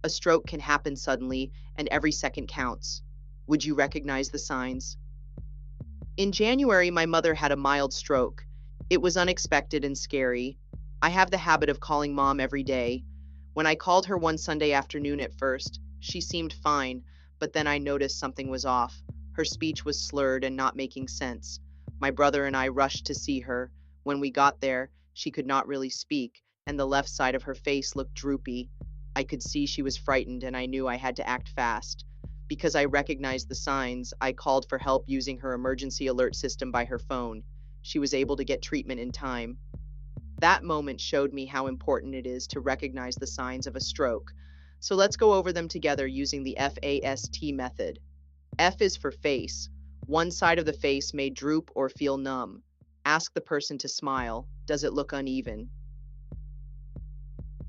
A stroke can happen suddenly, and every second counts. Would you recognize the signs? In January, my mother had a mild stroke. It was unexpected and scary. I have the habit of calling mom every day. When I called her one Sunday afternoon at first, she seemed fine, but then I noticed something was off. Her speech was slurred and not making sense. My brother and I rushed to see her. When we got there, she could not really speak, and the left side of her face looked droopy. I could see she was frightened, and I knew I had to act fast. Because I recognized the signs, I called for help using her emergency alert system by her phone. She was able to get treatment in time. That moment showed me how important it is to recognize the signs of a stroke. So let's go over them together using the FAST method. F is for face. One side of the face may droop or feel numb. Ask the person to smile. Does it look uneven?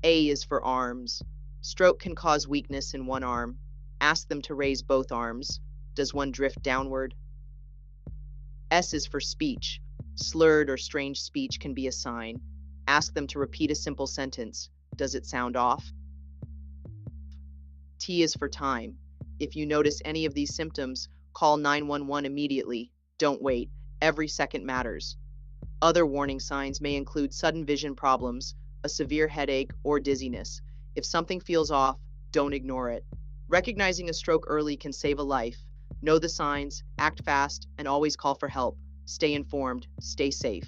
A is for arms. Stroke can cause weakness in one arm. Ask them to raise both arms. Does one drift downward? S is for speech. Slurred or strange speech can be a sign. Ask them to repeat a simple sentence. Does it sound off? T is for time. If you notice any of these symptoms, call 911 immediately. Don't wait. Every second matters. Other warning signs may include sudden vision problems, a severe headache, or dizziness. If something feels off, don't ignore it. Recognizing a stroke early can save a life. Know the signs, act fast, and always call for help. Stay informed, stay safe.